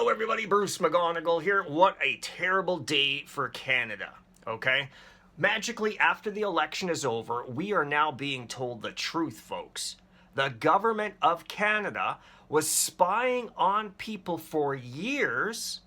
Hello everybody, Bruce McGonigal here. What a terrible day for Canada, okay? Magically, after the election is over, we are now being told the truth, folks. The government of Canada was spying on people for years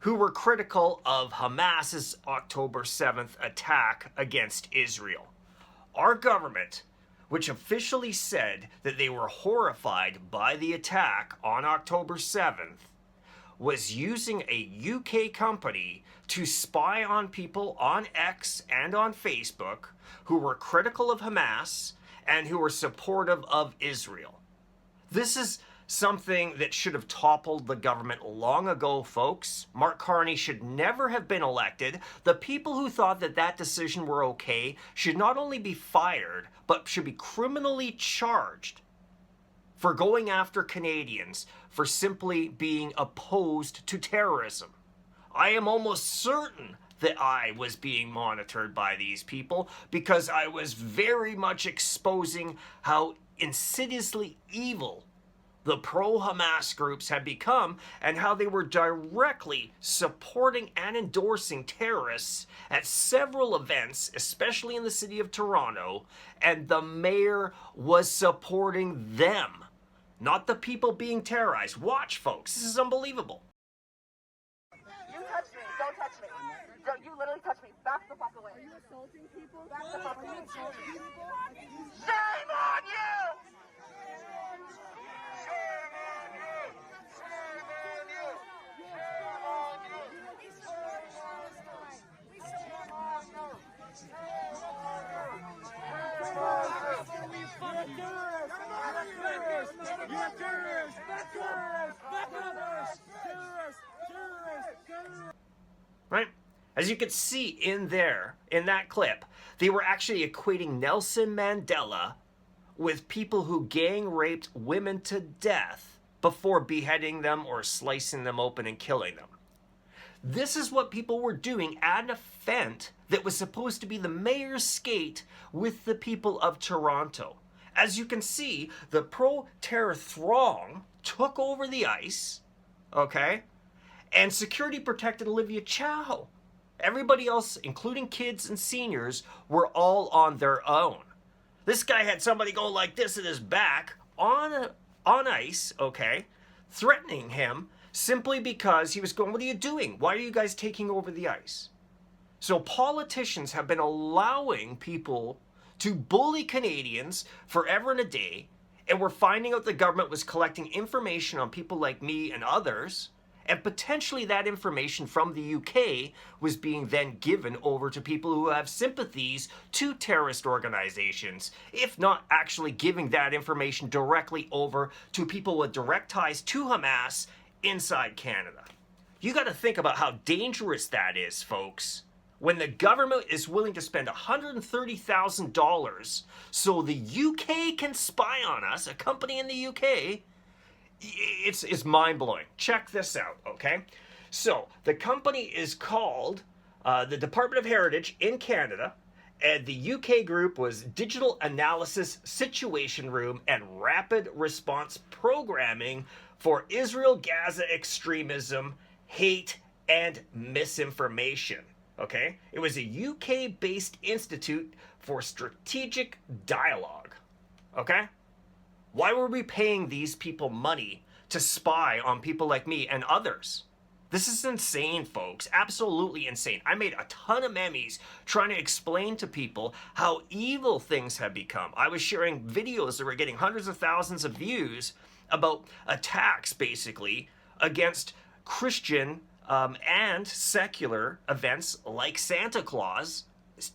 who were critical of Hamas's October 7th attack against Israel. Our government, which officially said that they were horrified by the attack on October 7th, was using a UK company to spy on people on X and on Facebook who were critical of Hamas and who were supportive of Israel. This is something that should have toppled the government long ago, folks. Mark Carney should never have been elected. The people who thought that that decision were okay should not only be fired, but should be criminally charged for going after Canadians for simply being opposed to terrorism. I am almost certain that I was being monitored by these people because I was very much exposing how insidiously evil the pro-Hamas groups had become and how they were directly supporting and endorsing terrorists at several events, especially in the city of Toronto, and the mayor was supporting them, not the people being terrorized. Watch, folks. This is unbelievable. You touch me. Don't touch me. You literally touch me. Back the fuck away. Are you assaulting people? Back the fuck away. Shame on you! Shame on you! Shame on you! Shame on you! We support Palestine. We support Palestine. Shame on you! Shame on you! You're terrorists! You're terrorists! Right? As you can see in there, in that clip, they were actually equating Nelson Mandela with people who gang raped women to death before beheading them or slicing them open and killing them. This is what people were doing at an event that was supposed to be the mayor's skate with the people of Toronto. As you can see, the pro-terror throng took over the ice, okay? And security protected Olivia Chow. Everybody else, including kids and seniors, were all on their own. This guy had somebody go like this at his back on ice, okay, threatening him simply because he was going, "What are you doing? Why are you guys taking over the ice?" So politicians have been allowing people to bully Canadians forever and a day, and we're finding out the government was collecting information on people like me and others, and potentially that information from the UK was being then given over to people who have sympathies to terrorist organizations, if not actually giving that information directly over to people with direct ties to Hamas inside Canada. You got to think about how dangerous that is, folks. When the government is willing to spend $130,000 so the UK can spy on us, a company in the UK, it's mind-blowing. Check this out, okay? So, the company is called the Department of Heritage in Canada, and the UK group was Digital Analysis Situation Room and Rapid Response Programming for Israel-Gaza Extremism, Hate, and Misinformation. Okay? It was a UK-based institute for strategic dialogue. Okay? Why were we paying these people money to spy on people like me and others? This is insane, folks. Absolutely insane. I made a ton of memes trying to explain to people how evil things have become. I was sharing videos that were getting hundreds of thousands of views about attacks, basically, against Christian and secular events like Santa Claus.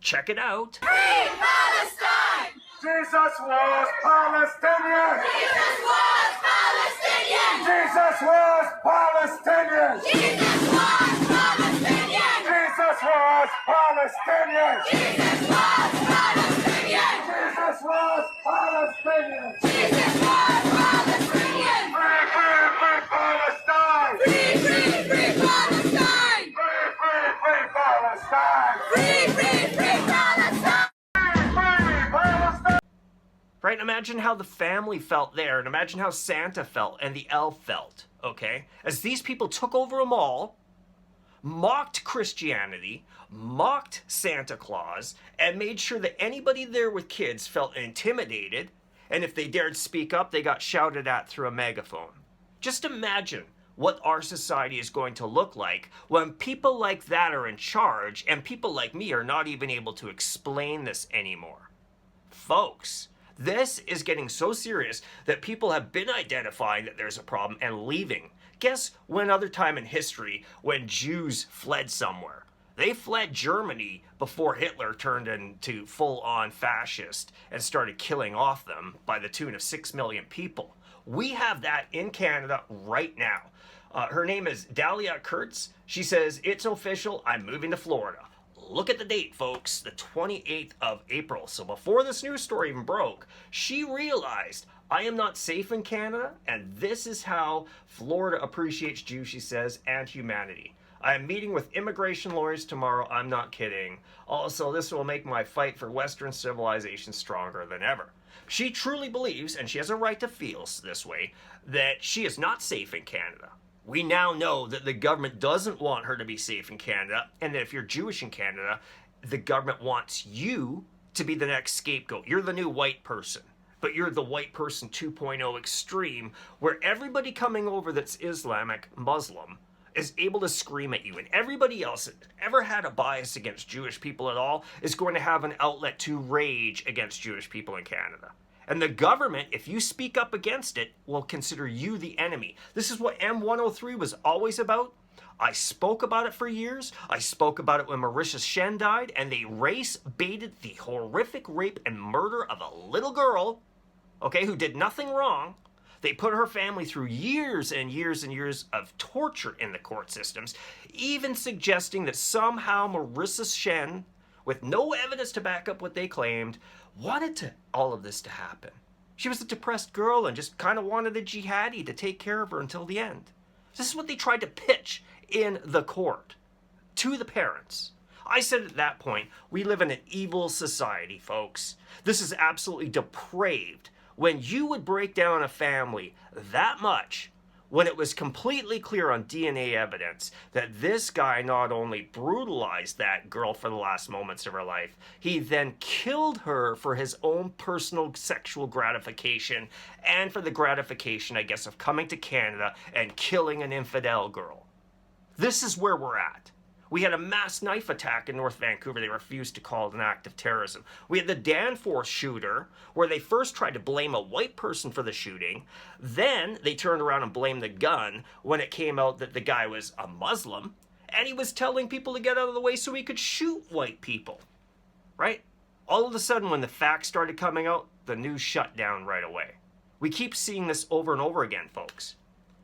Check it out. Free Palestine! Jesus was Palestinian! Jesus was Palestinian! Jesus was Palestinian! Jesus was Palestinian! Jesus was Palestinian! Jesus was Palestinian! Jesus was Palestinian! Jesus was Palestinian! Free, free, free Palestine! Free, free, free Palestine! Free, free, free Palestine! Free, free, free Palestine! Free, free Palestine! Right? And imagine how the family felt there, and imagine how Santa felt and the elf felt, okay? As these people took over a mall, mocked Christianity, mocked Santa Claus, and made sure that anybody there with kids felt intimidated, and if they dared speak up, they got shouted at through a megaphone. Just imagine what our society is going to look like when people like that are in charge, and people like me are not even able to explain this anymore. Folks, this is getting so serious that people have been identifying that there's a problem and leaving. Guess one other time in history when Jews fled somewhere? They fled Germany before Hitler turned into full-on fascist and started killing off them by the tune of 6 million people. We have that in Canada right now. Her name is Dahlia Kurtz. She says, it's official, I'm moving to Florida. Look at the date, folks, the 28th of April. So before this news story even broke, she realized, I am not safe in Canada, and this is how Florida appreciates Jews, she says, and humanity. I am meeting with immigration lawyers tomorrow, I'm not kidding. Also, this will make my fight for Western civilization stronger than ever. She truly believes, and she has a right to feel this way, that she is not safe in Canada. We now know that the government doesn't want her to be safe in Canada, and that if you're Jewish in Canada, the government wants you to be the next scapegoat. You're the new white person, but you're the white person 2.0 extreme, where everybody coming over that's Islamic, Muslim, is able to scream at you, and everybody else that ever had a bias against Jewish people at all is going to have an outlet to rage against Jewish people in Canada. And the government, if you speak up against it, will consider you the enemy. This is what M103 was always about. I spoke about it for years. I spoke about it when Mauritius Shen died, and they race baited the horrific rape and murder of a little girl, okay, who did nothing wrong. They put her family through years and years and years of torture in the court systems, even suggesting that somehow Mauritius Shen, with no evidence to back up what they claimed, wanted all of this to happen. She was a depressed girl and just kind of wanted a jihadi to take care of her until the end. This is what they tried to pitch in the court to the parents. I said at that point, we live in an evil society, folks. This is absolutely depraved. When you would break down a family that much, when it was completely clear on DNA evidence that this guy not only brutalized that girl for the last moments of her life, he then killed her for his own personal sexual gratification and for the gratification, I guess, of coming to Canada and killing an infidel girl. This is where we're at. We had a mass knife attack in North Vancouver. They refused to call it an act of terrorism. We had the Danforth shooter, where they first tried to blame a white person for the shooting. Then they turned around and blamed the gun when it came out that the guy was a Muslim, and he was telling people to get out of the way so he could shoot white people, right? All of a sudden, when the facts started coming out, the news shut down right away. We keep seeing this over and over again, folks.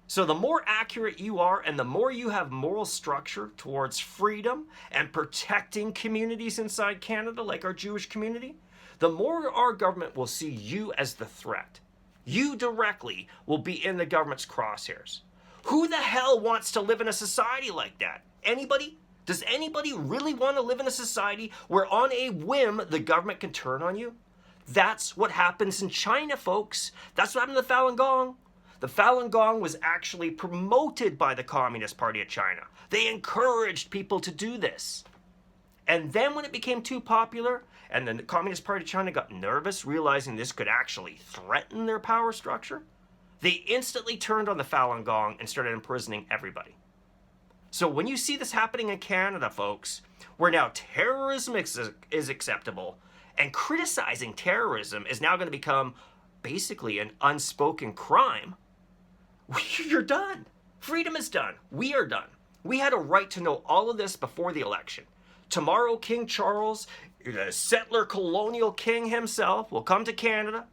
So the more accurate you are and the more you have moral structure towards freedom and protecting communities inside Canada, like our Jewish community, the more our government will see you as the threat. You directly will be in the government's crosshairs. Who the hell wants to live in a society like that? Anybody? Does anybody really want to live in a society where on a whim the government can turn on you? That's what happens in China, folks. That's what happened to the Falun Gong. The Falun Gong was actually promoted by the Communist Party of China. They encouraged people to do this. And then when it became too popular, and the Communist Party of China got nervous, realizing this could actually threaten their power structure, they instantly turned on the Falun Gong and started imprisoning everybody. So when you see this happening in Canada, folks, where now terrorism is acceptable, and criticizing terrorism is now going to become basically an unspoken crime, you're done. Freedom is done. We are done. We had a right to know all of this before the election. Tomorrow, King Charles, the settler colonial king himself, will come to Canada,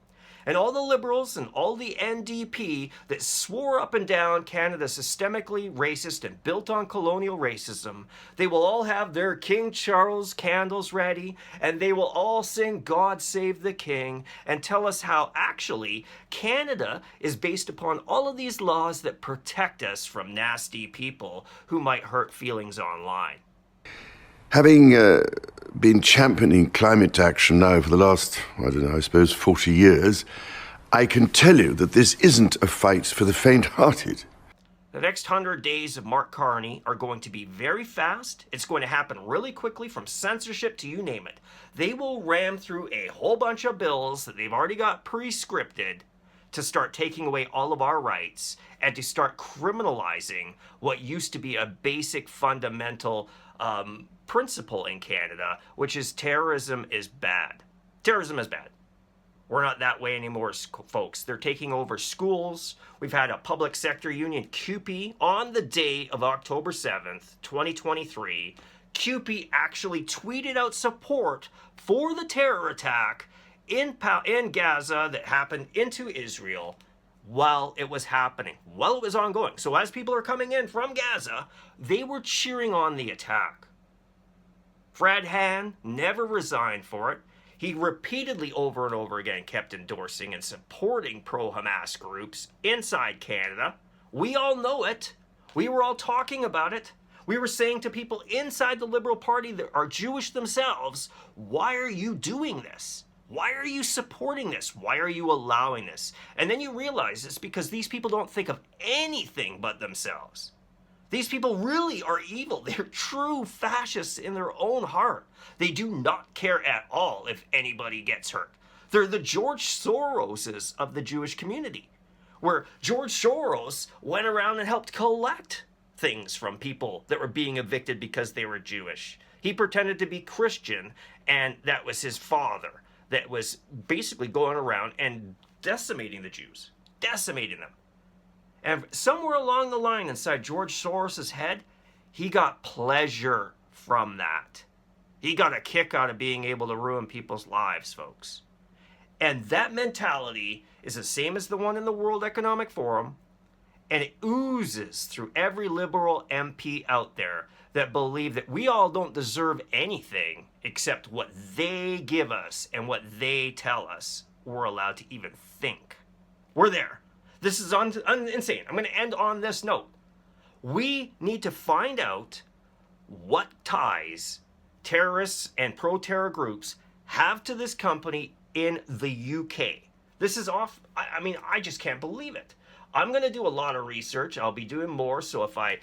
and all the liberals and all the NDP that swore up and down Canada systemically racist and built on colonial racism, they will all have their King Charles candles ready, and they will all sing God Save the King and tell us how actually Canada is based upon all of these laws that protect us from nasty people who might hurt feelings online. Having been championing climate action now for the last, I don't know, I suppose 40 years, I can tell you that this isn't a fight for the faint-hearted. The next 100 days of Mark Carney are going to be very fast. It's going to happen really quickly, from censorship to you name it. They will ram through a whole bunch of bills that they've already got pre-scripted to start taking away all of our rights and to start criminalizing what used to be a basic fundamental principle in Canada, which is terrorism is bad. Terrorism is bad. We're not that way anymore, folks. They're taking over schools. We've had a public sector union, CUPE, on the day of October 7th, 2023. CUPE actually tweeted out support for the terror attack in Gaza that happened into Israel while it was happening, while it was ongoing. So as people are coming in from Gaza, they were cheering on the attack. Fred Hann never resigned for it. He repeatedly, over and over again, kept endorsing and supporting pro-Hamas groups inside Canada. We all know it. We were all talking about it. We were saying to people inside the Liberal Party that are Jewish themselves, why are you doing this? Why are you supporting this? Why are you allowing this? And then you realize it's because these people don't think of anything but themselves. These people really are evil. They're true fascists in their own heart. They do not care at all if anybody gets hurt. They're the George Soroses of the Jewish community, where George Soros went around and helped collect things from people that were being evicted because they were Jewish. He pretended to be Christian, and that was his father that was basically going around and decimating the Jews, decimating them. And somewhere along the line inside George Soros's head, he got pleasure from that. He got a kick out of being able to ruin people's lives, folks. And that mentality is the same as the one in the World Economic Forum, and it oozes through every liberal MP out there that believe that we all don't deserve anything except what they give us and what they tell us we're allowed to even think. We're there. This is insane. I'm going to end on this note. We need to find out what ties terrorists and pro-terror groups have to this company in the UK. This is off. I mean, I just can't believe it. I'm going to do a lot of research. I'll be doing more. So if I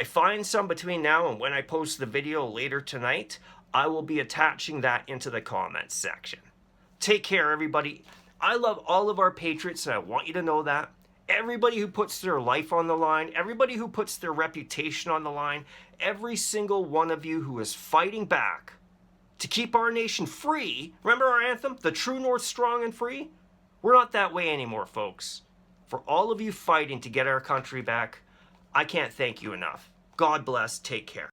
find some between now and when I post the video later tonight, I will be attaching that into the comments section. Take care, everybody. I love all of our patriots, and I want you to know that. Everybody who puts their life on the line, everybody who puts their reputation on the line, every single one of you who is fighting back to keep our nation free. Remember our anthem, the true north, strong and free? We're not that way anymore, folks. For all of you fighting to get our country back, I can't thank you enough. God bless. Take care.